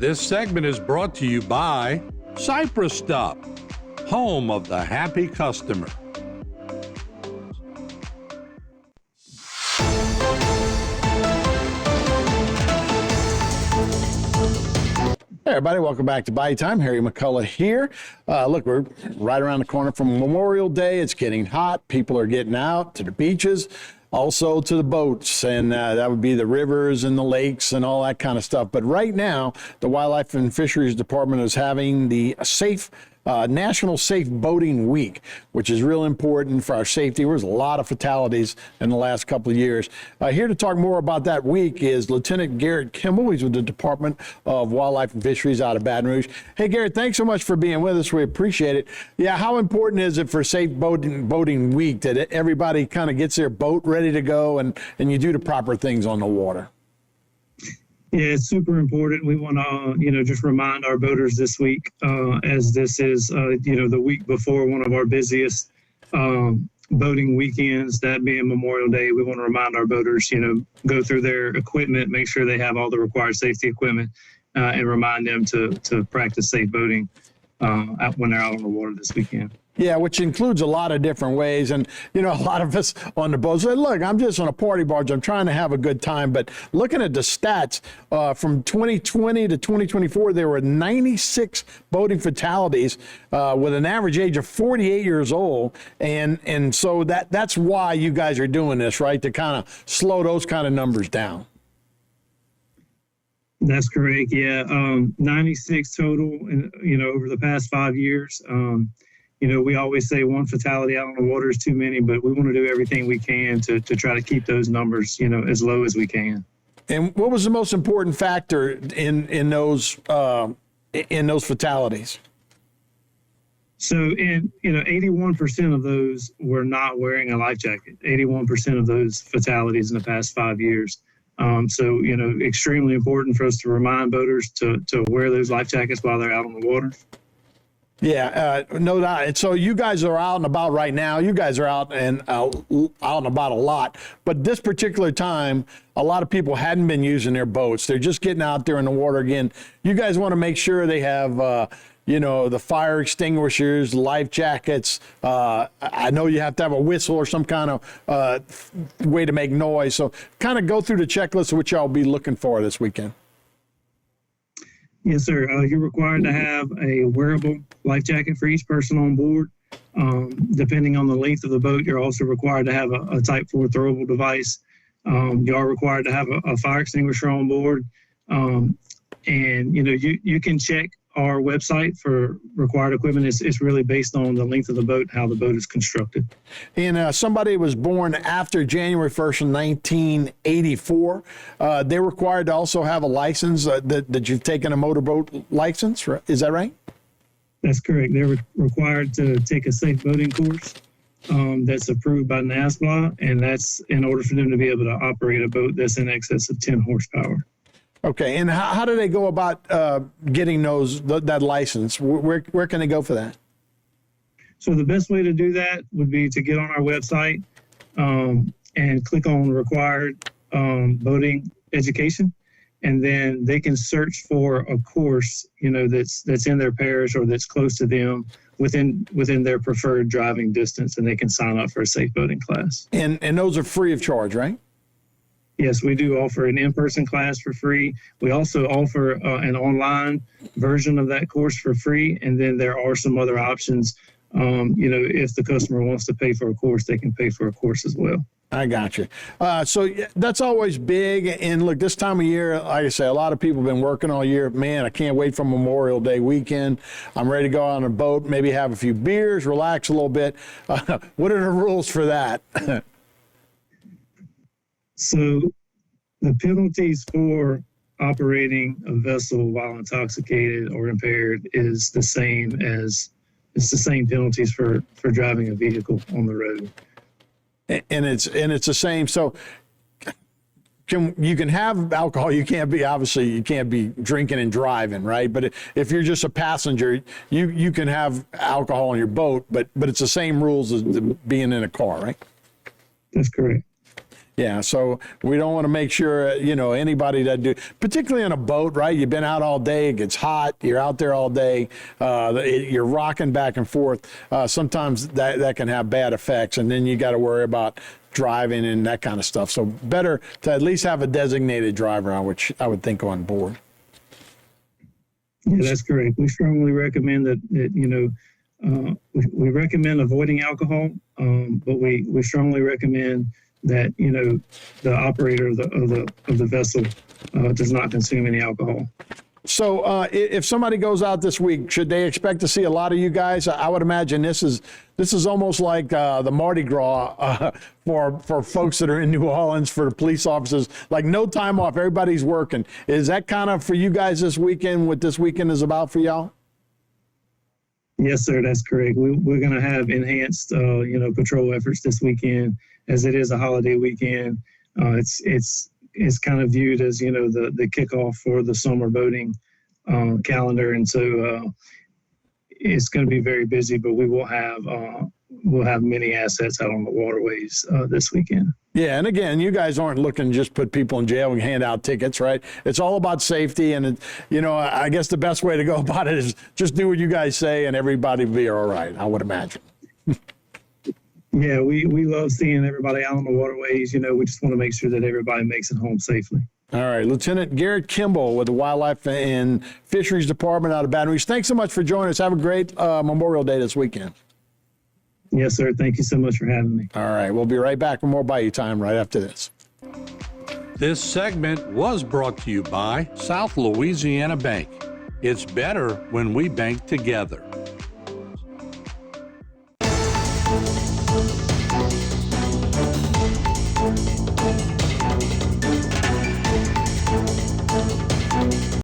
This segment is brought to you by Cypress Stop, home of the happy customer. Hey everybody, welcome back to Bayou Time. Harry McCullough here. Look, we're right around the corner from Memorial Day. It's getting hot. People are getting out to the beaches, also to the boats, and that would be the rivers and the lakes and all that kind of stuff. But right now, the Wildlife and Fisheries Department is having the National Safe Boating Week, which is real important for our safety. There's a lot of fatalities in the last couple of years. Here to talk more about that week is Lieutenant Garrett Kimball. He's with the Department of Wildlife and Fisheries out of Baton Rouge. Hey, Garrett, thanks so much for being with us. We appreciate it. Yeah, how important is it for Safe Boating Week that everybody kind of gets their boat ready to go and you do the proper things on the water? Yeah, it's super important. We want to, just remind our boaters this week, as this is, the week before one of our busiest boating weekends, that being Memorial Day. We want to remind our boaters, go through their equipment, make sure they have all the required safety equipment, and remind them to practice safe boating when they're out on the water this weekend. Yeah, which includes a lot of different ways. And, a lot of us on the boat say, look, I'm just on a party barge. I'm trying to have a good time. But looking at the stats from 2020 to 2024, there were 96 boating fatalities with an average age of 48 years old. And so that's why you guys are doing this, right, to kind of slow those kind of numbers down. That's correct. Yeah. 96 total, over the past 5 years. We always say one fatality out on the water is too many, but we want to do everything we can to try to keep those numbers, as low as we can. And what was the most important factor in those fatalities? So, 81% of those were not wearing a life jacket. 81% of those fatalities in the past 5 years. Extremely important for us to remind boaters to wear those life jackets while they're out on the water. Yeah, no doubt. And so you guys are out and about right now. You guys are out and about a lot. But this particular time, a lot of people hadn't been using their boats. They're just getting out there in the water again. You guys want to make sure they have, the fire extinguishers, life jackets. I know you have to have a whistle or some kind of way to make noise. So kind of go through the checklist of what y'all be looking for this weekend. Yes, sir. You're required to have a wearable life jacket for each person on board. Depending on the length of the boat, you're also required to have a Type 4 throwable device. You are required to have a fire extinguisher on board. You can check our website for required equipment. It's really based on the length of the boat, how the boat is constructed. And somebody was born after January 1st, 1984. They're required to also have a license that you've taken a motorboat license. Is that right? That's correct. They're required to take a safe boating course that's approved by NASBA, and that's in order for them to be able to operate a boat that's in excess of 10 horsepower. Okay, and how do they go about getting that license? Where can they go for that? So the best way to do that would be to get on our website and click on required boating education, and then they can search for a course that's in their parish or that's close to them within their preferred driving distance, and they can sign up for a safe boating class. And those are free of charge, right? Yes, we do offer an in-person class for free. We also offer an online version of that course for free. And then there are some other options. If the customer wants to pay for a course, they can pay for a course as well. I got you. So that's always big. And look, this time of year, like I say, a lot of people have been working all year. Man, I can't wait for Memorial Day weekend. I'm ready to go on a boat, maybe have a few beers, relax a little bit. What are the rules for that? So the penalties for operating a vessel while intoxicated or impaired is the same penalties for driving a vehicle on the road. And it's the same. So you can have alcohol. You can't be drinking and driving, right? But if you're just a passenger, you can have alcohol on your boat, but it's the same rules as being in a car, right? That's correct. Yeah, so we don't want to make sure, anybody that particularly on a boat, right? You've been out all day, it gets hot, you're out there all day, you're rocking back and forth. Sometimes that can have bad effects, and then you got to worry about driving and that kind of stuff. So better to at least have a designated driver, which I would think on board. Yeah, that's correct. We strongly recommend that we recommend avoiding alcohol, but we strongly recommend that the operator of the vessel does not consume any alcohol. So if somebody goes out this week, should they expect to see a lot of you guys? I would imagine this is almost like the Mardi Gras for folks that are in New Orleans, for the police officers, like no time off, everybody's working. Is that kind of for you guys this weekend, what this weekend is about for y'all? Yes, sir, that's correct. We're going to have enhanced, patrol efforts this weekend, as it is a holiday weekend. It's kind of viewed as, the kickoff for the summer boating calendar. And so it's going to be very busy, but we will have many assets out on the waterways this weekend. Yeah, and again, you guys aren't looking to just put people in jail and hand out tickets, right? It's all about safety, and I guess the best way to go about it is just do what you guys say, and everybody will be all right, I would imagine. Yeah, we love seeing everybody out on the waterways. We just want to make sure that everybody makes it home safely. All right, Lieutenant Garrett Kimball with the Wildlife and Fisheries Department out of Baton Rouge. Thanks so much for joining us. Have a great Memorial Day this weekend. Yes, sir. Thank you so much for having me. All right, we'll be right back with more Bayou Time right after this. This segment was brought to you by South Louisiana Bank. It's better when we bank together.